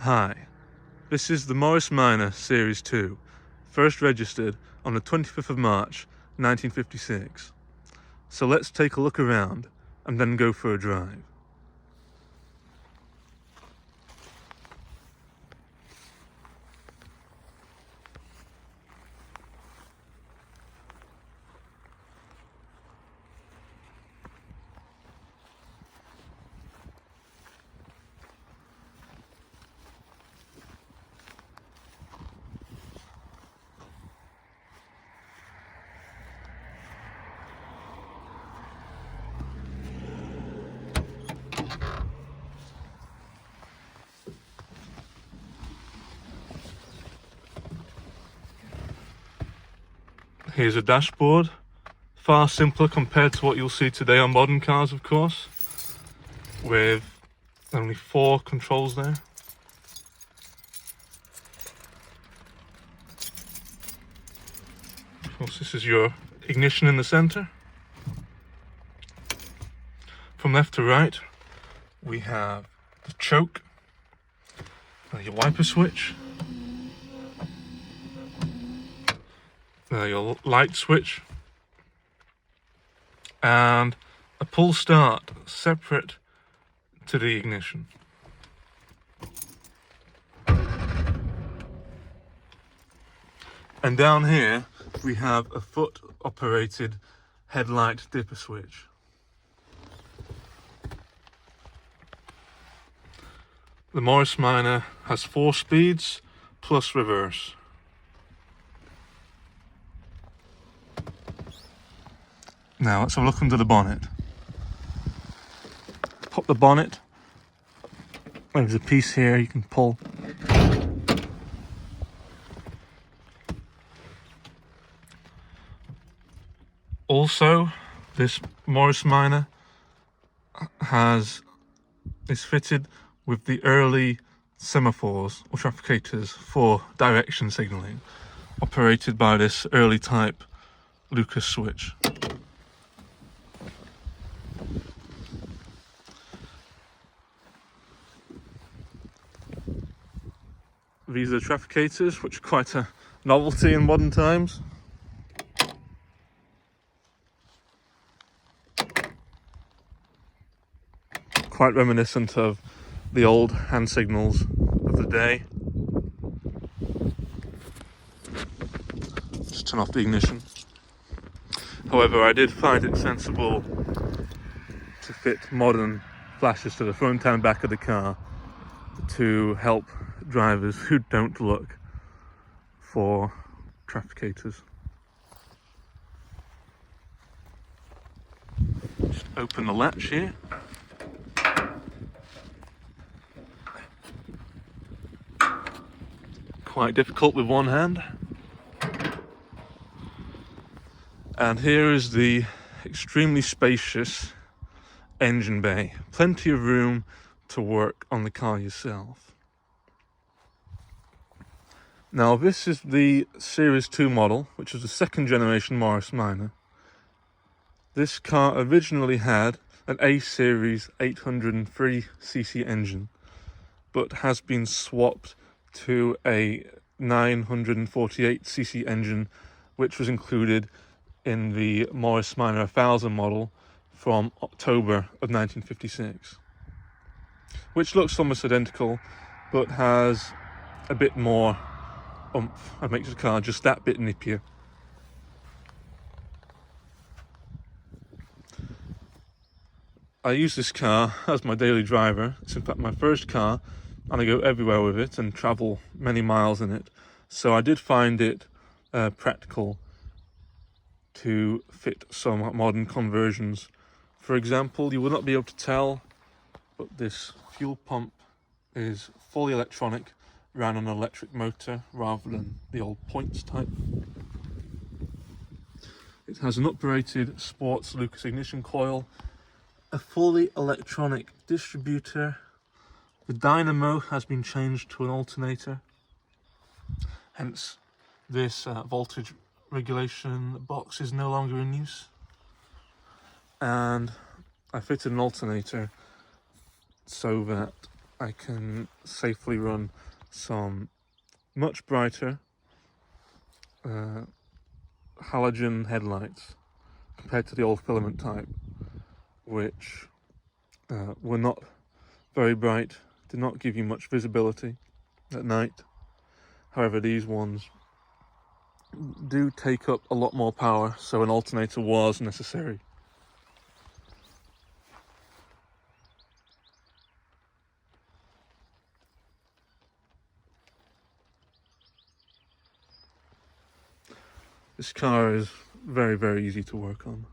Hi, this is the Morris Minor Series 2, first registered on the 25th of March 1956. So let's take a look around and then go for a drive. Here's a dashboard, far simpler compared to what you'll see today on modern cars, of course, with only 4 controls there. Of course, this is your ignition in the center. From left to right, we have the choke, your wiper switch, your light switch, and a pull start separate to the ignition. And down here we have a foot operated headlight dipper switch. The Morris Minor has 4 speeds plus reverse. Now let's have a look under the bonnet. Pop the bonnet. There's a piece here you can pull. Also, this Morris Minor is fitted with the early semaphores or trafficators for direction signalling, operated by this early type Lucas switch. These are the trafficators, which are quite a novelty in modern times. Quite reminiscent of the old hand signals of the day. Just turn off the ignition. However, I did find it sensible to fit modern flashes to the front and back of the car to help drivers who don't look for trafficators. Just open the latch here. Quite difficult with one hand. And here is the extremely spacious engine bay. Plenty of room to work on the car yourself. Now this is the Series 2 model, which is the 2nd generation Morris Minor. This car originally had an A-Series 803cc engine, but has been swapped to a 948cc engine, which was included in the Morris Minor 1000 model from October of 1956, which looks almost identical, but has a bit more oomph and makes the car just that bit nippier. I use this car as my daily driver. It's in fact my first car, and I go everywhere with it and travel many miles in it. So I did find it practical to fit some modern conversions. For example, you will not be able to tell, but this fuel pump is fully electronic, ran on an electric motor rather than the old points type. It has an uprated sports Lucas ignition coil, a fully electronic distributor. The dynamo has been changed to an alternator, hence this voltage regulation box is no longer in use. And I fitted an alternator so that I can safely run some much brighter halogen headlights compared to the old filament type, which were not very bright, did not give you much visibility at night. However, these ones do take up a lot more power, so an alternator was necessary. This car is very, very easy to work on.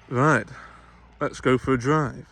Right, let's go for a drive.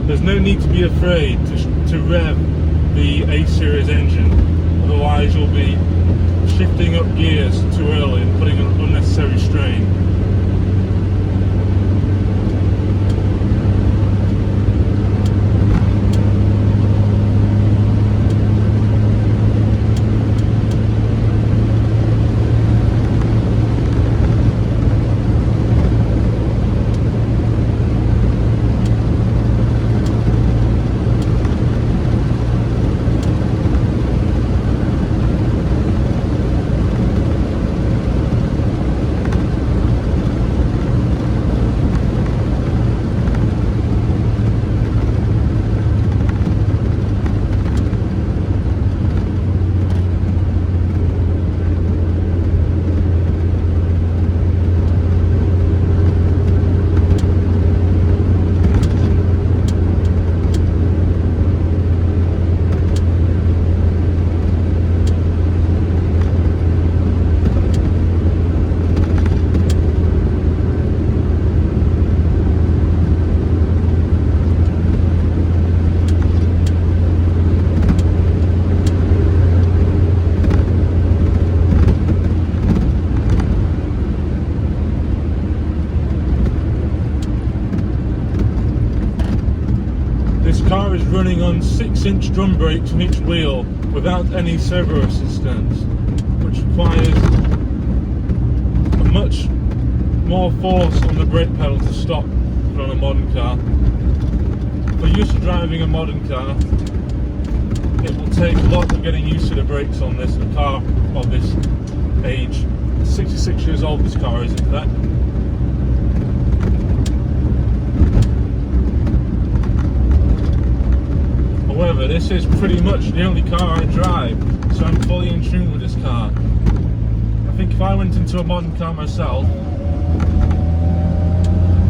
There's no need to be afraid to rev the A-Series engine, otherwise you'll be shifting up gears too early and putting an unnecessary strain. Car is running on 6-inch drum brakes on each wheel without any servo assistance, which requires a much more force on the brake pedal to stop than on a modern car. For use of driving a modern car, it will take a lot of getting used to the brakes on this, a car of this age. 66 years old this car is, in fact. However, this is pretty much the only car I drive, so I'm fully in tune with this car. I think if I went into a modern car myself,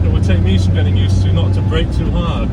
it would take me some getting used to not to brake too hard.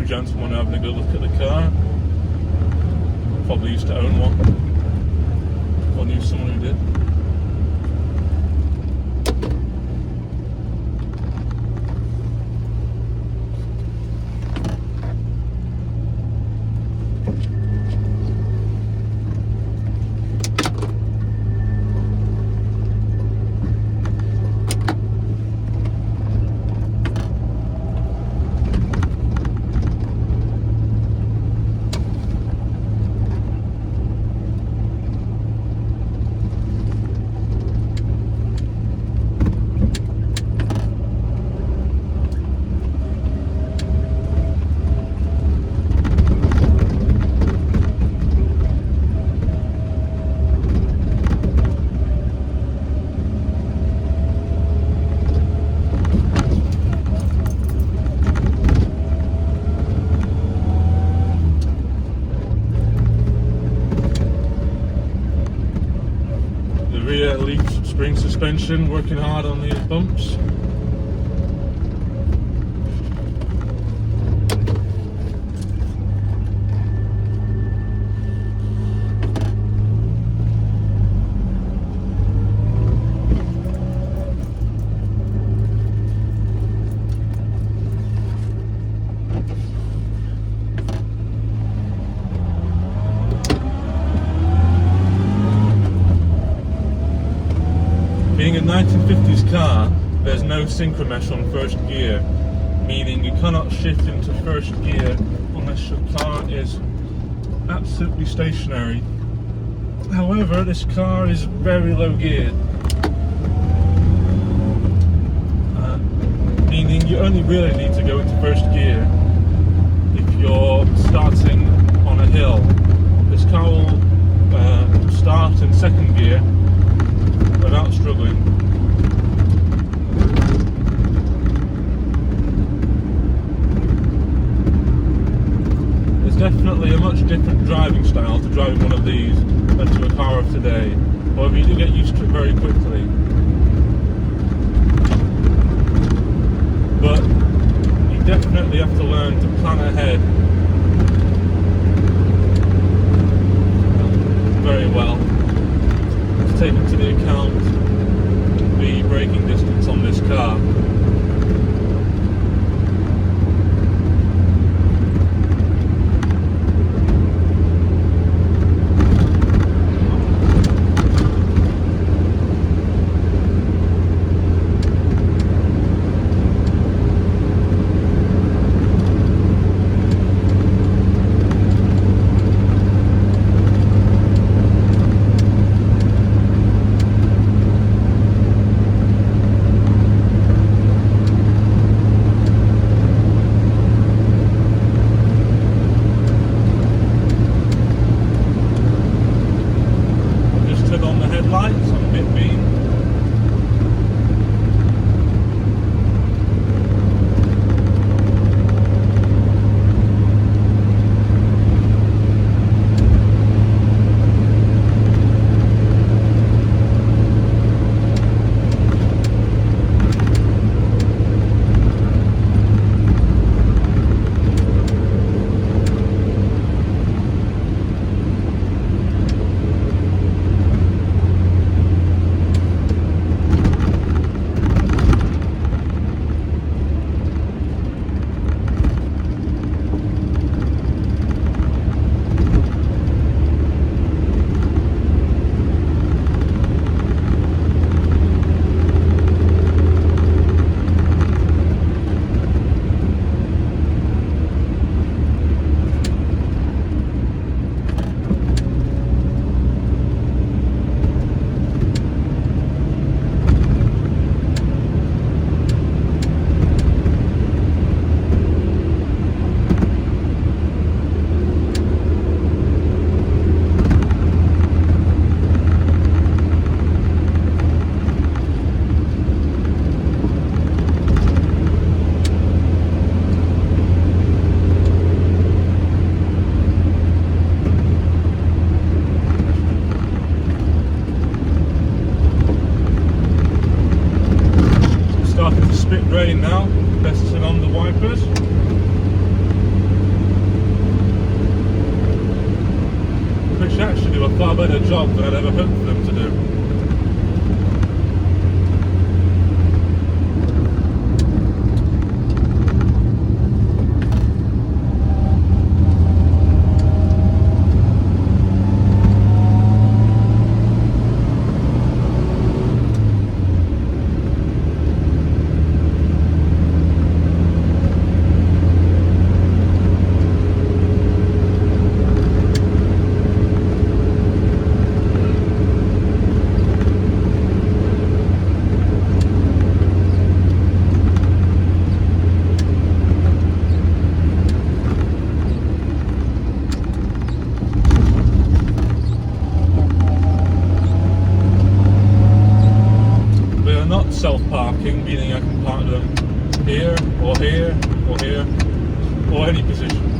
two gentlemen having a good look at the car. Probably used to own one, or knew someone who did. Rear leaf spring suspension working hard on these bumps. Being a 1950s car, there's no synchromesh on first gear, meaning you cannot shift into first gear unless your car is absolutely stationary. However, this car is very low geared, meaning you only really need to go into first gear if you're starting on a hill. This car will start in second gear without struggling. It's definitely a much different driving style to driving one of these than to a car of today. However, you do get used to it very quickly. But you definitely have to learn to plan ahead very well, to take into the account the braking distance on this car. Lights on mid beam. Starting to spit rain now, best turn on the wipers. a far better job than I'd ever hoped for them to do. Self-parking, meaning I can park them here, or here, or here, or any position.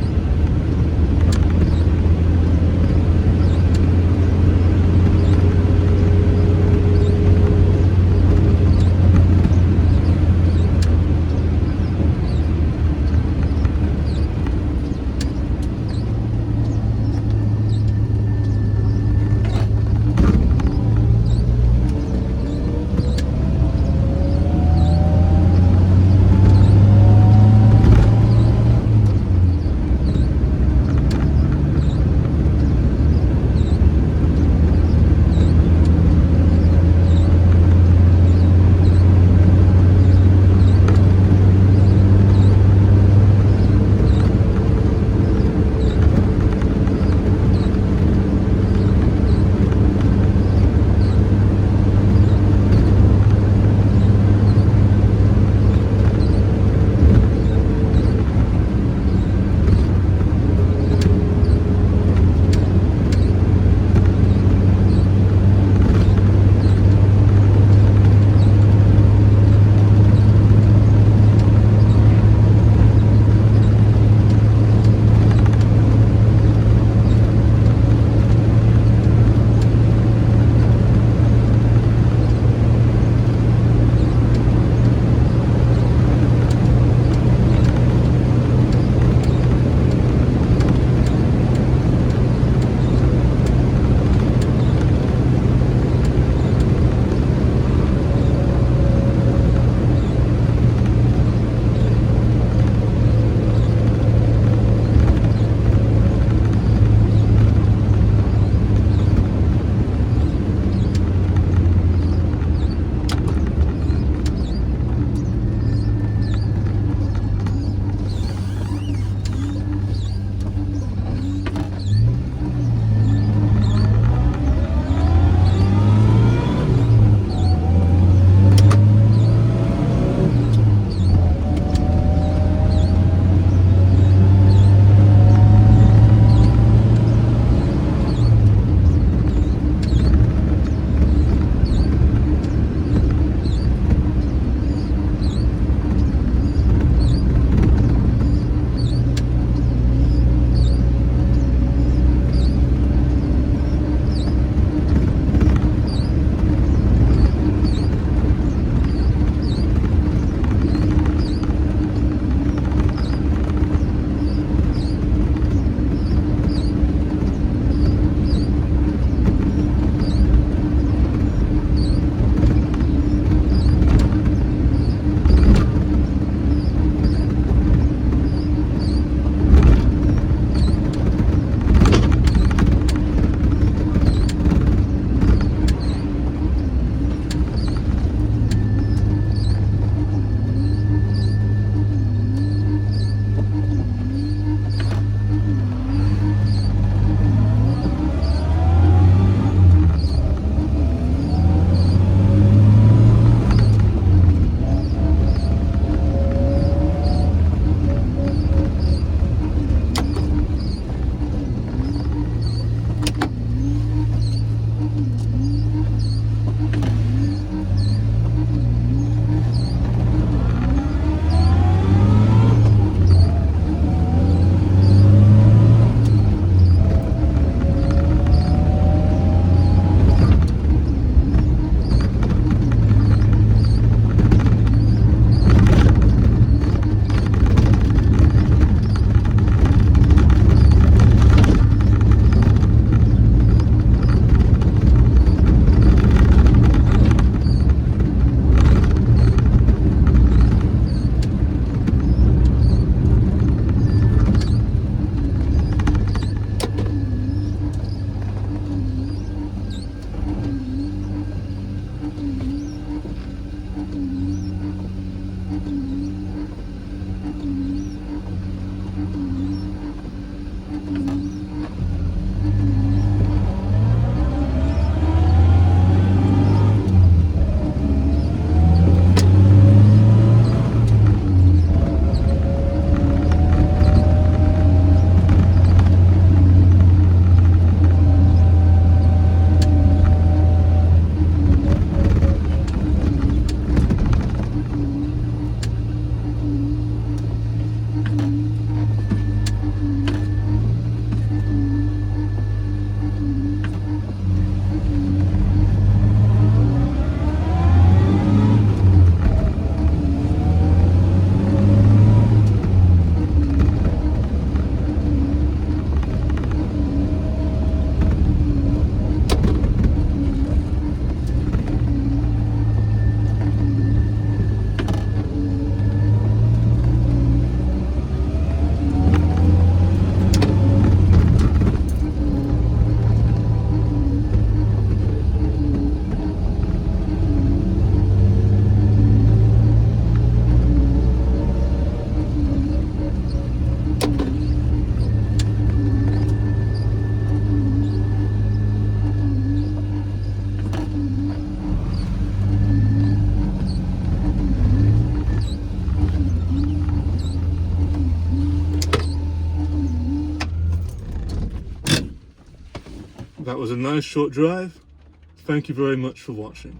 That was a nice short drive. Thank you very much for watching.